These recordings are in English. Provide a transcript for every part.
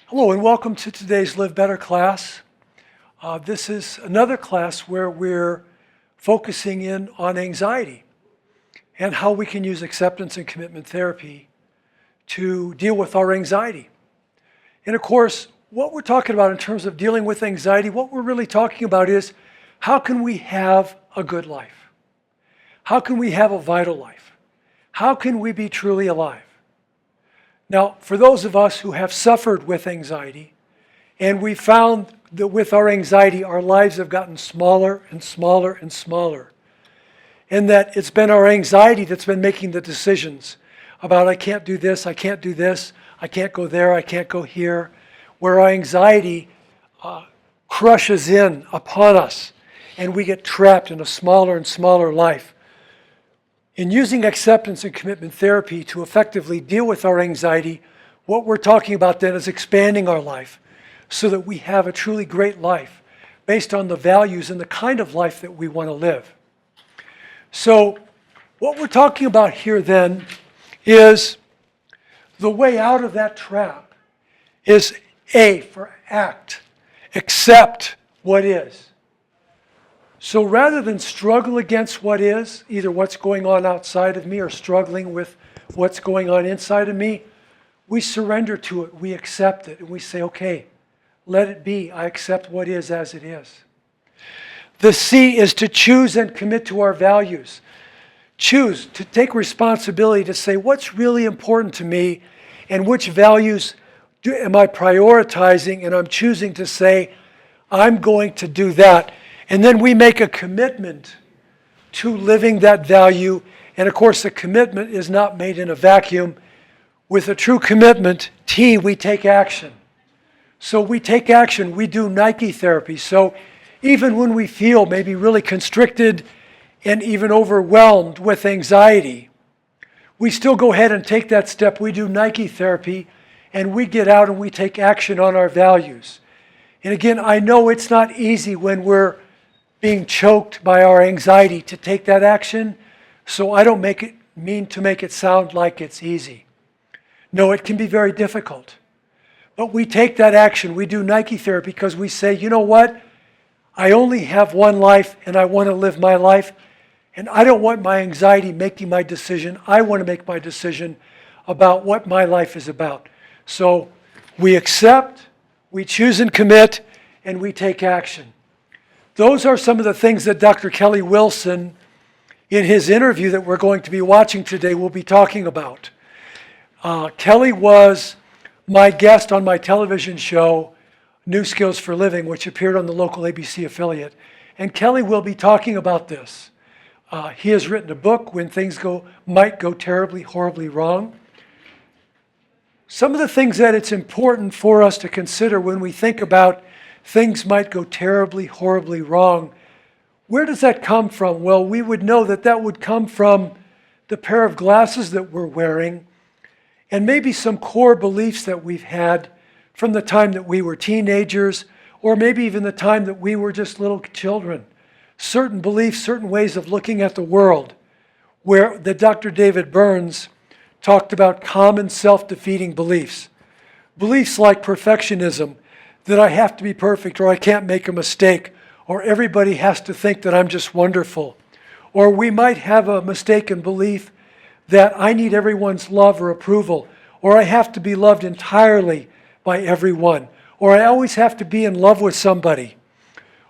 Hello and welcome to today's Live Better class. This is another class where we're focusing in on anxiety and how we can use acceptance and commitment therapy to deal with our anxiety. And of course, what we're talking about in terms of dealing with anxiety, what we're really talking about is how can we have a good life? How can we have a vital life? How can we be truly alive? Now, for those of us who have suffered with anxiety, and we found that with our anxiety, our lives have gotten smaller and smaller and smaller, and that it's been our anxiety that's been making the decisions about I can't do this, I can't do this, I can't go there, I can't go here, where our anxiety crushes in upon us, and we get trapped in a smaller and smaller life. In using acceptance and commitment therapy to effectively deal with our anxiety, what we're talking about then is expanding our life so that we have a truly great life based on the values and the kind of life that we want to live. So what we're talking about here then is the way out of that trap is A, for act, accept what is. So rather than struggle against what is, either what's going on outside of me or struggling with what's going on inside of me, we surrender to it, we accept it, and we say, okay, let it be. I accept what is as it is. The C is to choose and commit to our values. Choose, to take responsibility to say what's really important to me and which values am I prioritizing, and I'm choosing to say, I'm going to do that. And then we make a commitment to living that value. And of course, the commitment is not made in a vacuum. With a true commitment, T, we take action. So we take action. We do Nike therapy. So even when we feel maybe really constricted and even overwhelmed with anxiety, we still go ahead and take that step. We do Nike therapy, and we get out and we take action on our values. And again, I know it's not easy when we're being choked by our anxiety to take that action, so I don't mean to make it sound like it's easy. No, it can be very difficult. But we take that action. We do Nike therapy because we say, you know what? I only have one life and I want to live my life, and I don't want my anxiety making my decision. I want to make my decision about what my life is about. So we accept, we choose and commit, and we take action. Those are some of the things that Dr. Kelly Wilson, in his interview that we're going to be watching today, will be talking about. Kelly was my guest on my television show, New Skills for Living, which appeared on the local ABC affiliate. And Kelly will be talking about this. He has written a book, When Things Might Go Terribly, Horribly Wrong. Some of the things that it's important for us to consider when we think about things might go terribly, horribly wrong. Where does that come from? Well, we would know that that would come from the pair of glasses that we're wearing and maybe some core beliefs that we've had from the time that we were teenagers or maybe even the time that we were just little children. Certain beliefs, certain ways of looking at the world where the Dr. David Burns talked about common self-defeating beliefs. Beliefs like perfectionism, that I have to be perfect or I can't make a mistake, or everybody has to think that I'm just wonderful. Or we might have a mistaken belief that I need everyone's love or approval, or I have to be loved entirely by everyone, or I always have to be in love with somebody.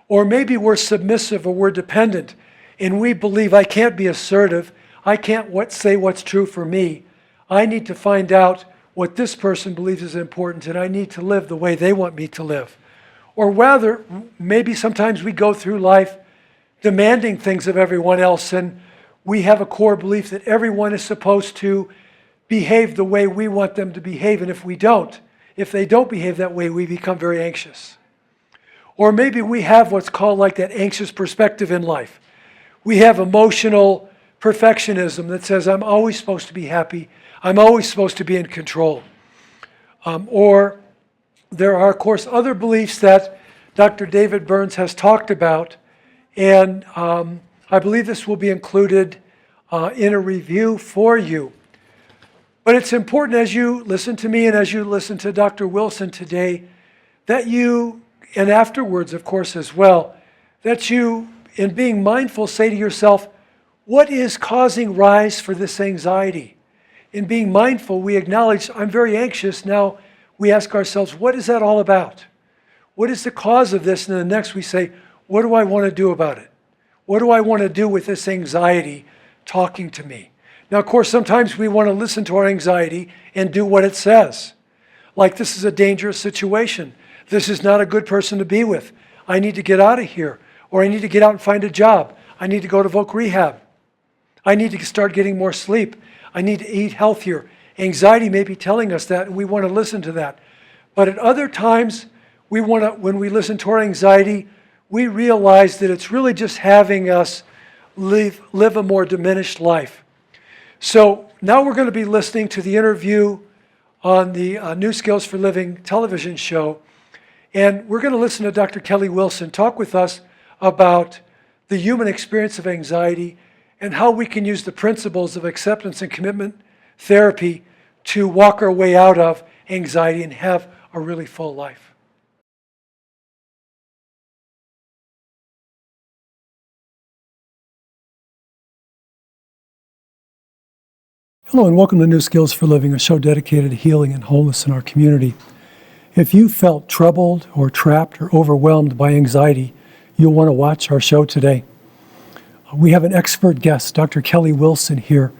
Or maybe we're submissive or we're dependent, and we believe I can't be assertive, I can't say what's true for me. I need to find out what this person believes is important, and I need to live the way they want me to live. Or rather, maybe sometimes we go through life demanding things of everyone else, and we have a core belief that everyone is supposed to behave the way we want them to behave, and if they don't behave that way, we become very anxious. Or maybe we have what's called like that anxious perspective in life. We have emotional perfectionism that says, I'm always supposed to be happy, I'm always supposed to be in control. Or there are, of course, other beliefs that Dr. David Burns has talked about, and I believe this will be included in a review for you. But it's important as you listen to me and as you listen to Dr. Wilson today, that you, and afterwards, of course, as well, that you, in being mindful, say to yourself, what is causing rise for this anxiety? In being mindful, we acknowledge, I'm very anxious. Now we ask ourselves, what is that all about? What is the cause of this? And then next we say, what do I want to do about it? What do I want to do with this anxiety talking to me? Now, of course, sometimes we want to listen to our anxiety and do what it says. Like, this is a dangerous situation. This is not a good person to be with. I need to get out of here. Or I need to get out and find a job. I need to go to voc rehab. I need to start getting more sleep. I need to eat healthier. Anxiety may be telling us that, and we want to listen to that. But at other times, when we listen to our anxiety, we realize that it's really just having us live a more diminished life. So now we're going to be listening to the interview on the New Skills for Living television show. And we're going to listen to Dr. Kelly Wilson talk with us about the human experience of anxiety and how we can use the principles of acceptance and commitment therapy to walk our way out of anxiety and have a really full life. Hello and welcome to New Skills for Living, a show dedicated to healing and wholeness in our community. If you felt troubled or trapped or overwhelmed by anxiety, you'll want to watch our show today. We have an expert guest, Dr. Kelly Wilson, here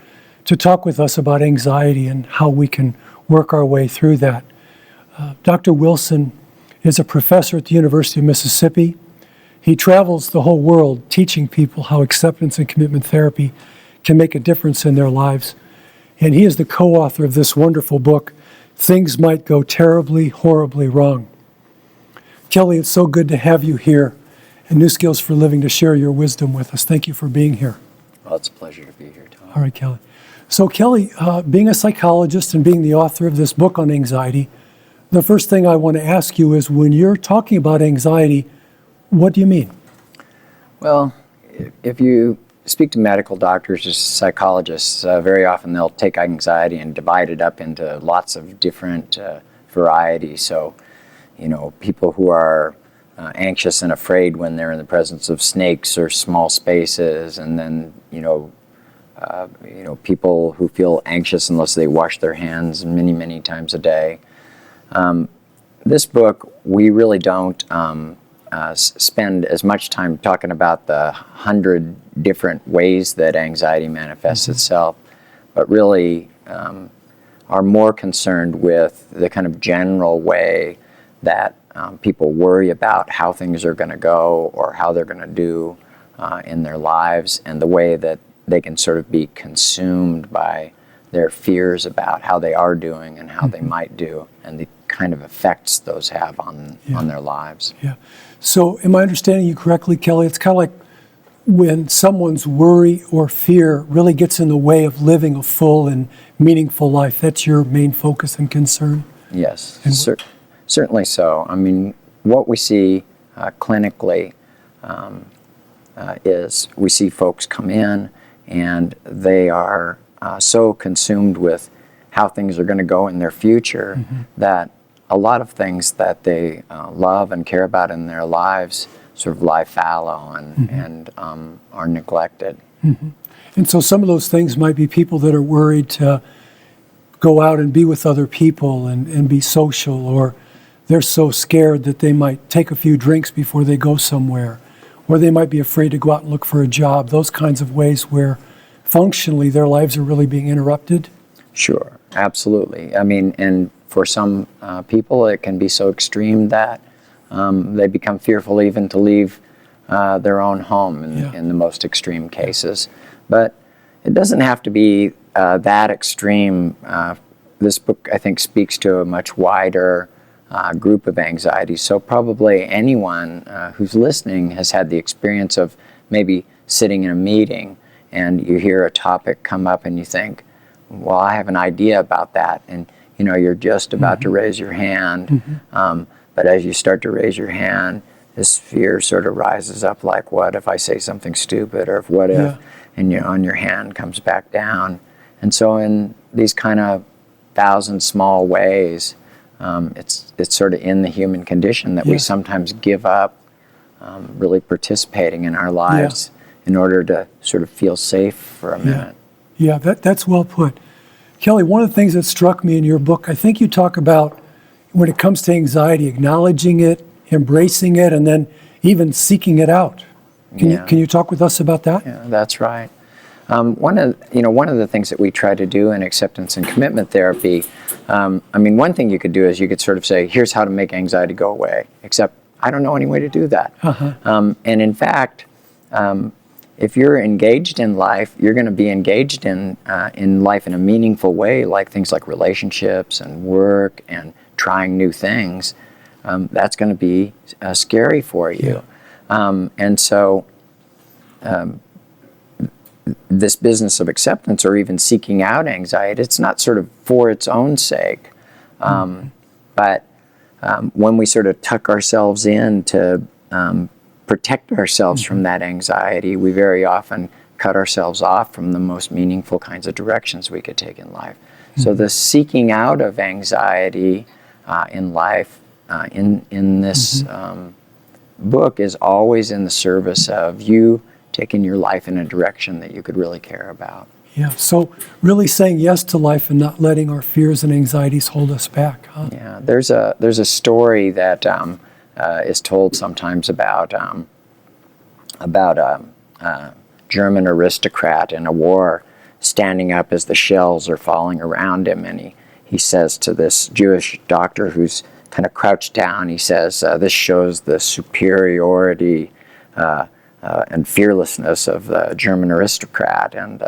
to talk with us about anxiety and how we can work our way through that. Dr. Wilson is a professor at the University of Mississippi. He travels the whole world teaching people how acceptance and commitment therapy can make a difference in their lives. And he is the co-author of this wonderful book, Things Might Go Terribly, Horribly Wrong. Kelly, it's so good to have you here and New Skills for Living to share your wisdom with us. Thank you for being here. Well, it's a pleasure to be here, Tom. All right, Kelly. So Kelly, being a psychologist and being the author of this book on anxiety, the first thing I want to ask you is, when you're talking about anxiety, what do you mean? Well, if you speak to medical doctors or psychologists, very often they'll take anxiety and divide it up into lots of different varieties. So, people who are anxious and afraid when they're in the presence of snakes or small spaces, and then, people who feel anxious unless they wash their hands many, many times a day. This book, we really don't spend as much time talking about the 100 different ways that anxiety manifests itself, but really are more concerned with the kind of general way that people worry about how things are going to go or how they're going to do in their lives, and the way that they can sort of be consumed by their fears about how they are doing and how they might do, and the kind of effects those have on their lives. Yeah. So am I understanding you correctly, Kelly? It's kind of like when someone's worry or fear really gets in the way of living a full and meaningful life. That's your main focus and concern? Yes, certainly so. I mean, what we see clinically is we see folks come in and they are so consumed with how things are going to go in their future that a lot of things that they love and care about in their lives sort of lie fallow and are neglected. And so some of those things might be people that are worried to go out and be with other people and be social, or they're so scared that they might take a few drinks before they go somewhere, or they might be afraid to go out and look for a job, those kinds of ways where functionally their lives are really being interrupted. Sure, absolutely. I mean, and for some people it can be so extreme that they become fearful even to leave their own home in the most extreme cases. But it doesn't have to be that extreme. This book, I think, speaks to a much wider group of anxieties. So probably anyone who's listening has had the experience of maybe sitting in a meeting and you hear a topic come up and you think, well, I have an idea about that. And you're just about to raise your hand. But as you start to raise your hand, this fear sort of rises up, like, what if I say something stupid, or what if, and your hand comes back down. And so in these kind of 1,000 small ways. It's sort of in the human condition that we sometimes give up really participating in our lives in order to sort of feel safe for a minute. Yeah, that's well put. Kelly, one of the things that struck me in your book, I think you talk about when it comes to anxiety, acknowledging it, embracing it, and then even seeking it out. Can you talk with us about that? Yeah, that's right. One of the things that we try to do in acceptance and commitment therapy, one thing you could do is you could sort of say, here's how to make anxiety go away, except I don't know any way to do that. And in fact, if you're engaged in life, you're going to be engaged in life in a meaningful way, like things like relationships and work and trying new things. That's going to be scary for you. And so this business of acceptance or even seeking out anxiety, it's not sort of for its own sake. But when we sort of tuck ourselves in to protect ourselves from that anxiety, we very often cut ourselves off from the most meaningful kinds of directions we could take in life. So the seeking out of anxiety in life in this book is always in the service of you taking your life in a direction that you could really care about. Yeah, so really saying yes to life and not letting our fears and anxieties hold us back, huh? Yeah, there's a story that is told sometimes about a German aristocrat in a war standing up as the shells are falling around him, and he says to this Jewish doctor who's kind of crouched down, he says, this shows the superiority and fearlessness of the German aristocrat. And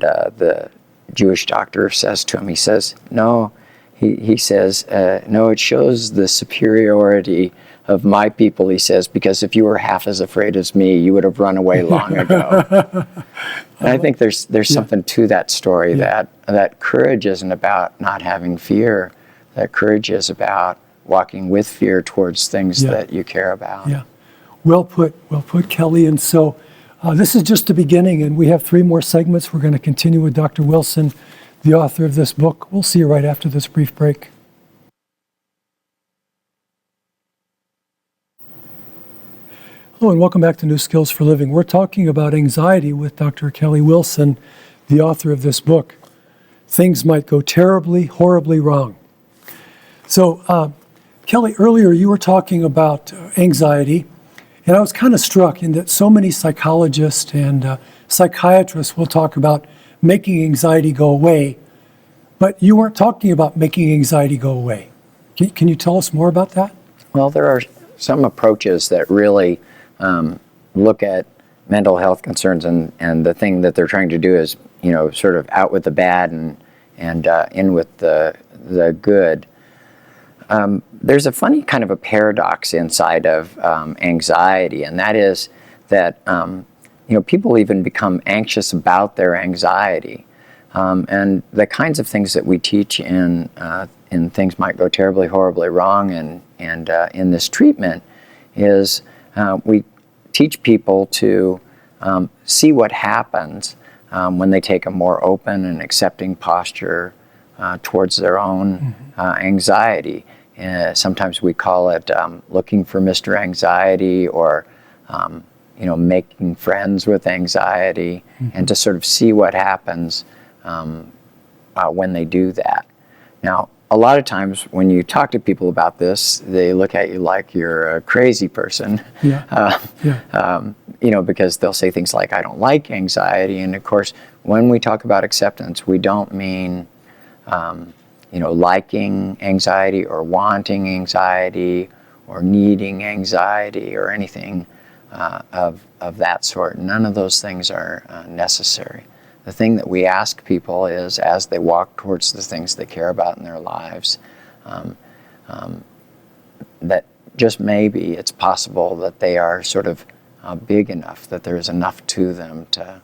the Jewish doctor says to him, he says, no, he says, no, it shows the superiority of my people, he says, because if you were half as afraid as me, you would have run away long ago. And I think there's something to that story, that courage isn't about not having fear. That courage is about walking with fear towards things that you care about. Yeah, well put, Kelly. And so this is just the beginning, and we have 3 more segments. We're going to continue with Dr. Wilson, the author of this book. We'll see you right after this brief break. Hello, and welcome back to New Skills for Living. We're talking about anxiety with Dr. Kelly Wilson, the author of this book. Things might go terribly, horribly wrong. So, Kelly, earlier you were talking about anxiety, and I was kind of struck in that so many psychologists and psychiatrists will talk about making anxiety go away, but you weren't talking about making anxiety go away. Can you tell us more about that? Well, there are some approaches that really look at mental health concerns, and the thing that they're trying to do is, sort of out with the bad and in with the good. There's a funny kind of a paradox inside of anxiety, and that is that people even become anxious about their anxiety, and the kinds of things that we teach in Things Might Go Terribly, Horribly Wrong, and in this treatment is we teach people to see what happens when they take a more open and accepting posture towards their own anxiety. Sometimes we call it looking for Mr. Anxiety, or making friends with anxiety, and to sort of see what happens when they do that. Now, a lot of times when you talk to people about this, they look at you like you're a crazy person, because they'll say things like, I don't like anxiety. And of course, when we talk about acceptance, we don't mean liking anxiety or wanting anxiety or needing anxiety or anything of that sort. None of those things are necessary. The thing that we ask people is, as they walk towards the things they care about in their lives, that just maybe it's possible that they are sort of big enough, that there's enough to them to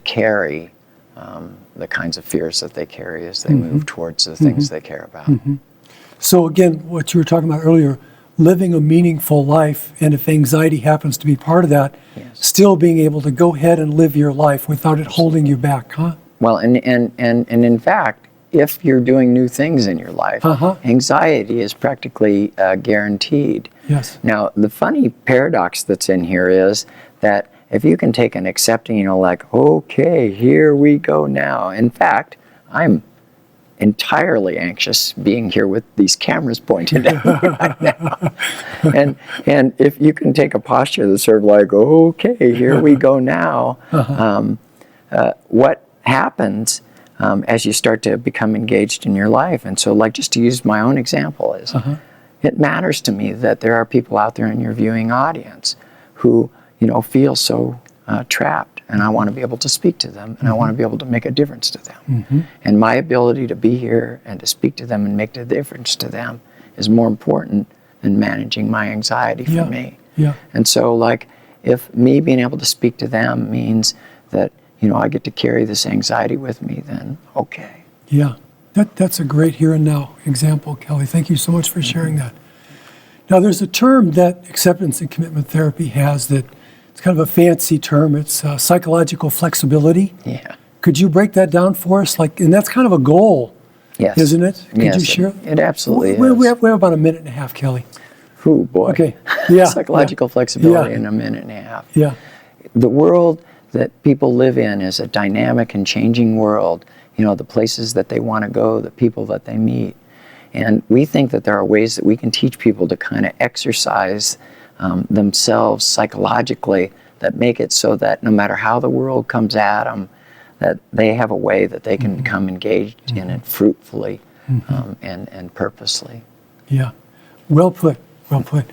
carry the kinds of fears that they carry as they move towards the things they care about. So again, what you were talking about earlier, living a meaningful life, and if anxiety happens to be part of that, still being able to go ahead and live your life without it holding you back, huh? Well, and in fact, if you're doing new things in your life, anxiety is practically guaranteed. Yes. Now, the funny paradox that's in here is that if you can take an accepting, like, okay, here we go now. In fact, I'm entirely anxious being here with these cameras pointed at me right now. And if you can take a posture that's sort of like, okay, here we go now, what happens as you start to become engaged in your life? And so, like, just to use my own example is, it matters to me that there are people out there in your viewing audience who, feel so trapped. And I want to be able to speak to them, and I want to be able to make a difference to them. And my ability to be here and to speak to them and make a difference to them is more important than managing my anxiety for me. And so, like, if me being able to speak to them means that, I get to carry this anxiety with me, then okay. Yeah, that's a great here and now example, Kelly. Thank you so much for sharing that. Now, there's a term that acceptance and commitment therapy has that it's kind of a fancy term. It's psychological flexibility. Yeah. Could you break that down for us? And that's kind of a goal, yes, isn't it? Could yes, you share? It absolutely we is. have about a minute and a half, Kelly. Ooh, boy. Okay. Yeah. Psychological flexibility in a minute and a half. Yeah. The world that people live in is a dynamic and changing world. The places that they want to go, the people that they meet. And we think that there are ways that we can teach people to kind of exercise themselves psychologically that make it so that no matter how the world comes at them, that they have a way that they can become engaged in it fruitfully and purposely. Yeah, well put, well put.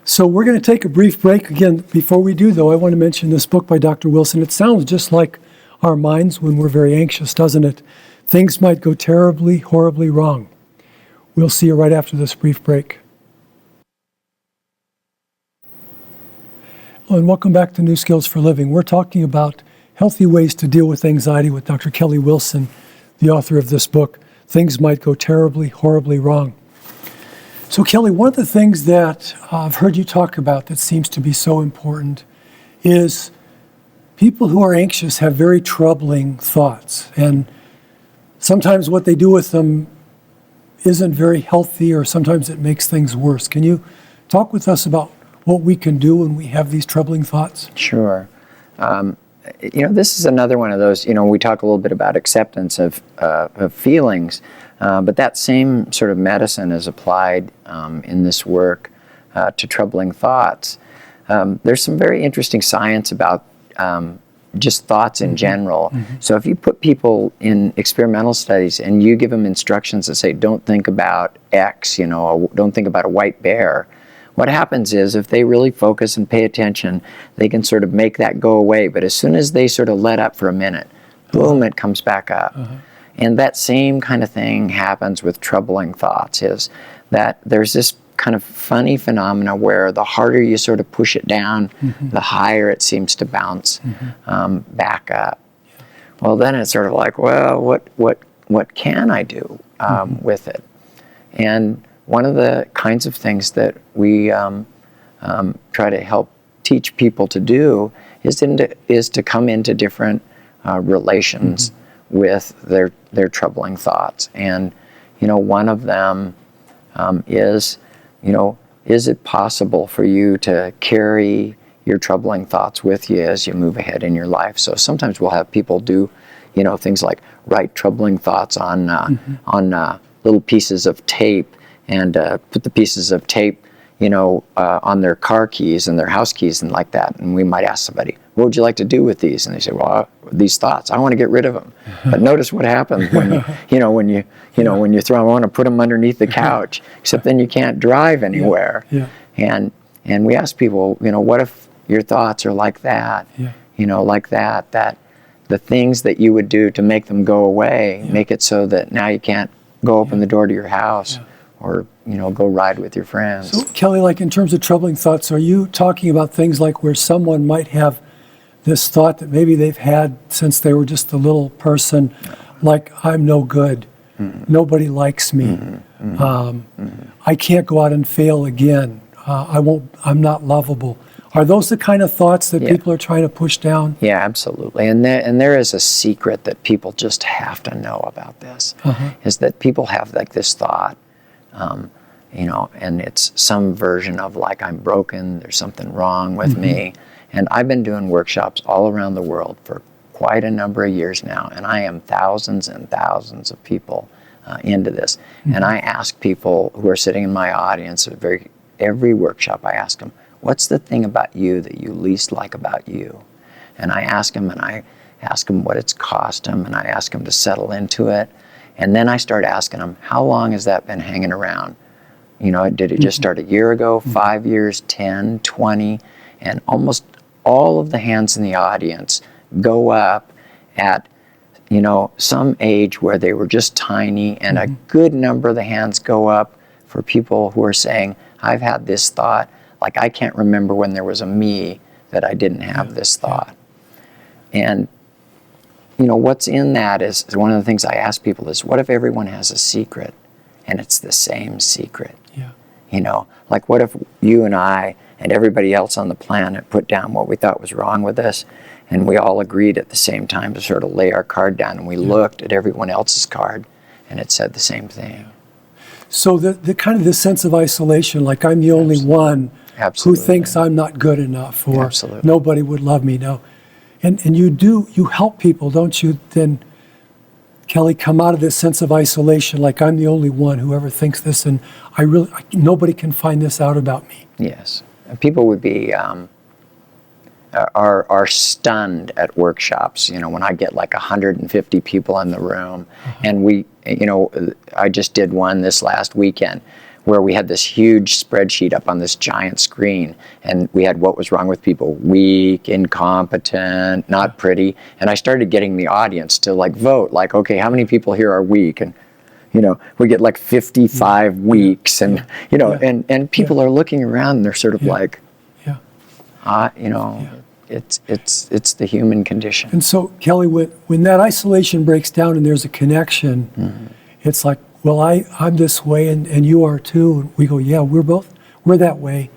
So we're going to take a brief break. Again, before we do, though, I want to mention this book by Dr. Wilson. It sounds just like our minds when we're very anxious, doesn't it? Things might go terribly, horribly wrong. We'll see you right after this brief break. Hello, and welcome back to New Skills for Living. We're talking about healthy ways to deal with anxiety with Dr. Kelly Wilson, the author of this book, Things Might Go Terribly, Horribly Wrong. So, Kelly, one of the things that I've heard you talk about that seems to be so important is people who are anxious have very troubling thoughts. And sometimes what they do with them isn't very healthy, or sometimes it makes things worse. Can you talk with us about what we can do when we have these troubling thoughts? Sure. This is another one of those, we talk a little bit about acceptance of feelings, but that same sort of medicine is applied in this work to troubling thoughts. There's some very interesting science about just thoughts in general. So if you put people in experimental studies and you give them instructions that say, don't think about X, don't think about a white bear, what happens is if they really focus and pay attention, they can sort of make that go away. But as soon as they sort of let up for a minute, boom, it comes back up. And that same kind of thing happens with troubling thoughts, is that there's this kind of funny phenomena where the harder you sort of push it down, the higher it seems to bounce back up. Well, then it's sort of like, well, what can I do with it? And one of the kinds of things that we try to help teach people to do is to come into different relations with their troubling thoughts. And, one of them is it possible for you to carry your troubling thoughts with you as you move ahead in your life? So sometimes we'll have people do, things like write troubling thoughts on little pieces of tape, and put the pieces of tape, on their car keys and their house keys and like that. And we might ask somebody, what would you like to do with these? And they say, well, these thoughts, I want to get rid of them. But notice what happens when when you throw them, I want to put them underneath the couch, except then you can't drive anywhere. And we ask people, what if your thoughts are like that? That the things that you would do to make them go away, make it so that now you can't go open the door to your house or, go ride with your friends. So, Kelly, like in terms of troubling thoughts, are you talking about things like where someone might have this thought that maybe they've had since they were just a little person, like, I'm no good, nobody likes me, I can't go out and fail again, I'm not lovable. Are those the kind of thoughts that Yeah. people are trying to push down? Yeah, absolutely. And there is a secret that people just have to know about this, is that people have like this thought, and it's some version of like, I'm broken, there's something wrong with me. And I've been doing workshops all around the world for quite a number of years now, and I am thousands and thousands of people into this. And I ask people who are sitting in my audience at every workshop, I ask them, what's the thing about you that you least like about you? And I ask them what it's cost them, and I ask them to settle into it. And then I start asking them, how long has that been hanging around? Did it just start a year ago, 5 years, 10, 20? And almost all of the hands in the audience go up at, some age where they were just tiny, and a good number of the hands go up for people who are saying, I've had this thought, like I can't remember when there was a me that I didn't have this thought. And what's in that is one of the things I ask people is, what if everyone has a secret and it's the same secret? Like what if you and I and everybody else on the planet put down what we thought was wrong with us, and we all agreed at the same time to sort of lay our card down, and we looked at everyone else's card and it said the same thing. So the kind of this sense of isolation, like I'm the only one who thinks I'm not good enough, or nobody would love me. No. And you help people, don't you, then, Kelly, come out of this sense of isolation, like I'm the only one who ever thinks this, and nobody can find this out about me. Yes. And people would be, are stunned at workshops, when I get like 150 people in the room, and I just did one this last weekend where we had this huge spreadsheet up on this giant screen, and we had what was wrong with people: weak, incompetent, not pretty. And I started getting the audience to like vote, like, okay, how many people here are weak? And we get like 55 weeks, and and people are looking around and they're sort of like, it's the human condition. And so, Kelly, when that isolation breaks down and there's a connection, it's like, well, I'm this way and you are too. And we go, yeah, we're that way.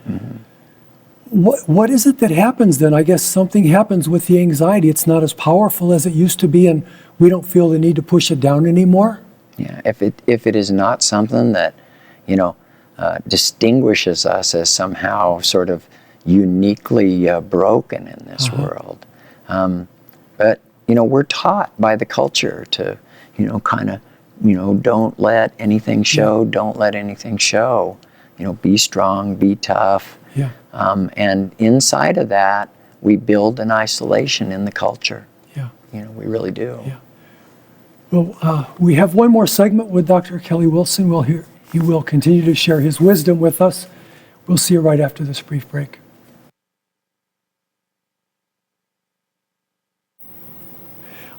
What is it that happens then? I guess something happens with the anxiety. It's not as powerful as it used to be, and we don't feel the need to push it down anymore. Yeah, if it is not something that, distinguishes us as somehow sort of uniquely broken in this world. But, we're taught by the culture to, kind of, don't let anything show, don't let anything show. Be strong, be tough. Yeah. And inside of that, we build an isolation in the culture. Yeah. We really do. Yeah. Well, we have one more segment with Dr. Kelly Wilson. He will continue to share his wisdom with us. We'll see you right after this brief break.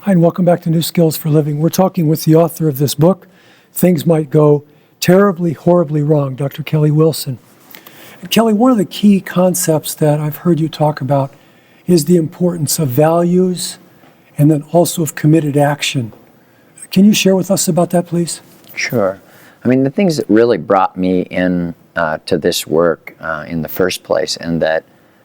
Hi, and welcome back to New Skills for Living. We're talking with the author of this book, Things Might Go Terribly, Horribly Wrong, Dr. Kelly Wilson. And Kelly, one of the key concepts that I've heard you talk about is the importance of values and then also of committed action. Can you share with us about that, please? Sure. I mean, the things that really brought me in to this work in the first place, and that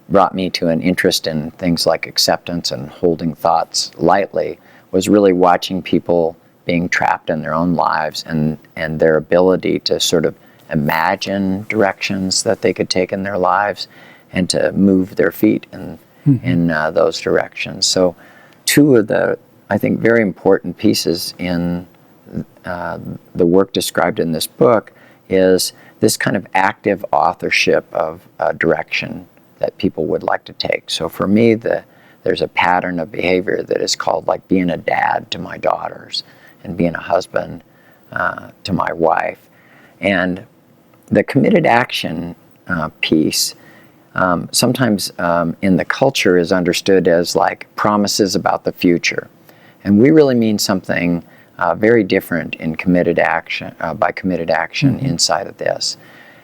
brought me to an interest in things like acceptance and holding thoughts lightly, was really watching people being trapped in their own lives and their ability to sort of imagine directions that they could take in their lives and to move their feet in those directions. So two of the, I think, very important pieces in the work described in this book is this kind of active authorship of direction that people would like to take. So for me, there's a pattern of behavior that is called like being a dad to my daughters and being a husband to my wife. And the committed action piece sometimes in the culture is understood as like promises about the future. And we really mean something very different in committed action, by committed action inside of this.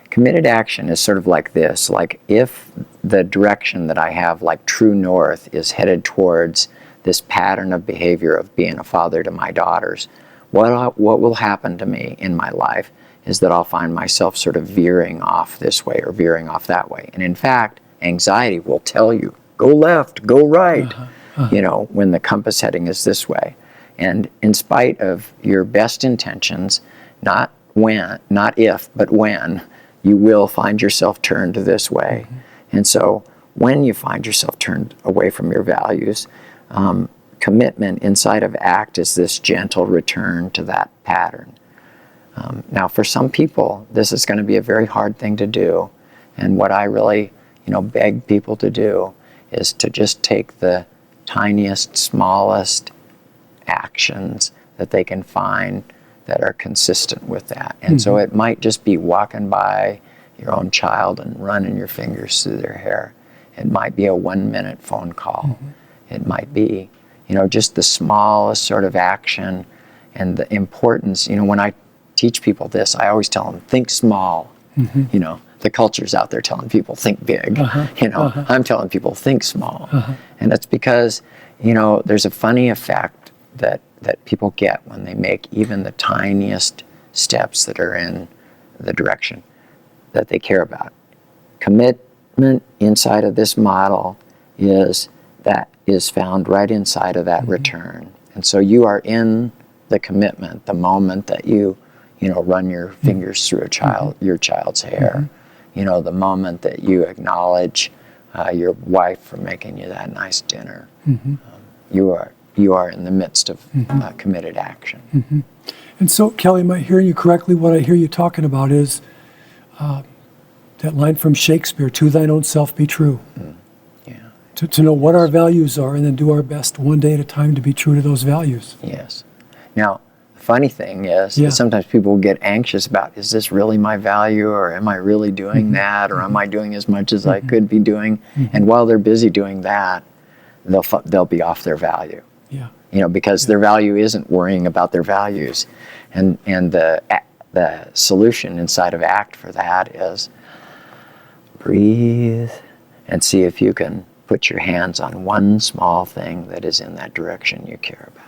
Committed action is sort of like this, like if the direction that I have, like true north, is headed towards this pattern of behavior of being a father to my daughters, what will happen to me in my life is that I'll find myself sort of veering off this way or veering off that way. And in fact, anxiety will tell you, go left, go right, when the compass heading is this way. And in spite of your best intentions, not if, but when, you will find yourself turned this way. And so when you find yourself turned away from your values, commitment inside of ACT is this gentle return to that pattern. Now, for some people, this is going to be a very hard thing to do. And what I really, beg people to do is to just take the tiniest, smallest actions that they can find that are consistent with that. And so it might just be walking by your own child and running your fingers through their hair. It might be a 1-minute phone call. It might be, just the smallest sort of action. And the importance, when I teach people this, I always tell them, think small. The culture's out there telling people, think big. I'm telling people, think small. And that's because, there's a funny effect that people get when they make even the tiniest steps that are in the direction that they care about. Commitment inside of this model is found right inside of that return. And so you are in the commitment the moment that you run your fingers through your child's hair. The moment that you acknowledge your wife for making you that nice dinner. You are in the midst of committed action. And so, Kelly, am I hearing you correctly? What I hear you talking about is that line from Shakespeare, to thine own self be true. To know what our values are and then do our best one day at a time to be true to those values. Yes. Now, the funny thing is that sometimes people get anxious about, is this really my value, or am I really doing that, or am I doing as much as I could be doing? And while they're busy doing that, they'll be off their value. Because their value isn't worrying about their values. And the solution inside of ACT for that is breathe and see if you can put your hands on one small thing that is in that direction you care about.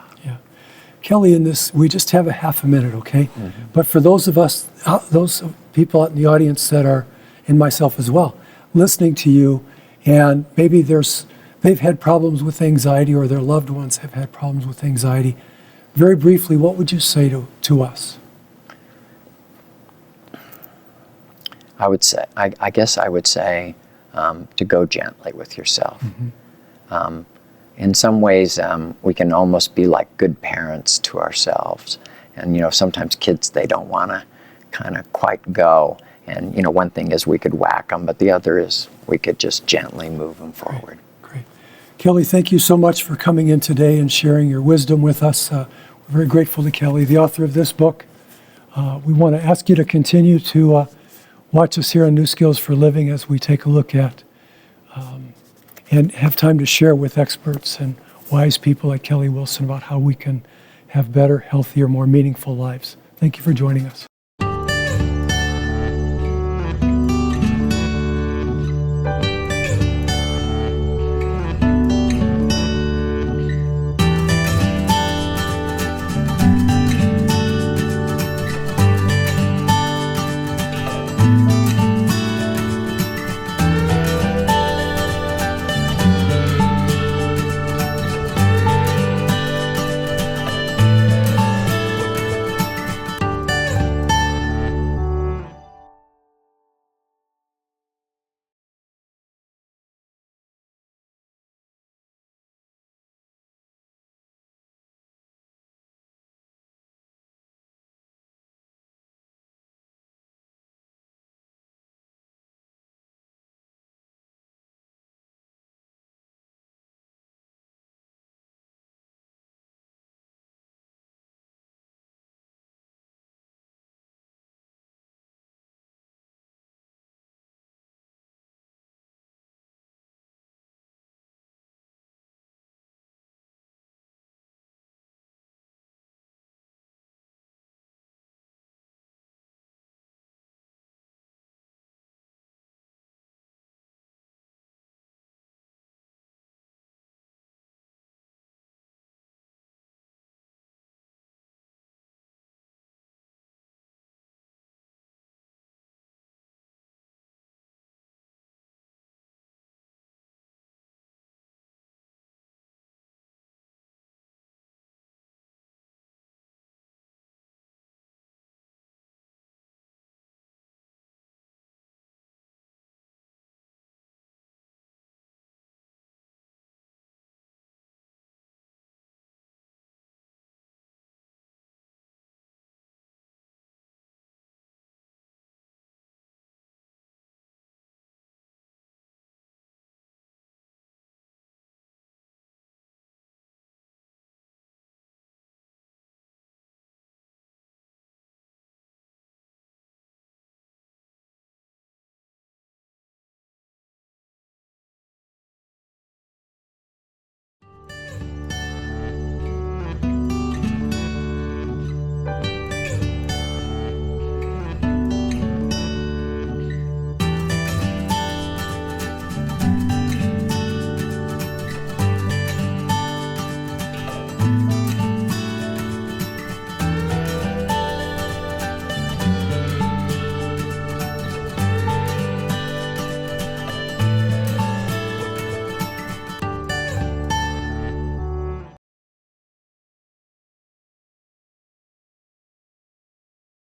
Kelly, in this, we just have a half a minute, okay? But for those of us, those people out in the audience that are, and myself as well, listening to you, and maybe they've had problems with anxiety, or their loved ones have had problems with anxiety. Very briefly, what would you say to us? I would say, I guess I would say to go gently with yourself. In some ways, we can almost be like good parents to ourselves. And, sometimes kids, they don't want to kind of quite go. And, one thing is we could whack them, but the other is we could just gently move them forward. Great. Kelly, thank you so much for coming in today and sharing your wisdom with us. We're very grateful to Kelly, the author of this book. We want to ask you to continue to watch us here on New Skills for Living as we take a look at and have time to share with experts and wise people like Kelly Wilson about how we can have better, healthier, more meaningful lives. Thank you for joining us.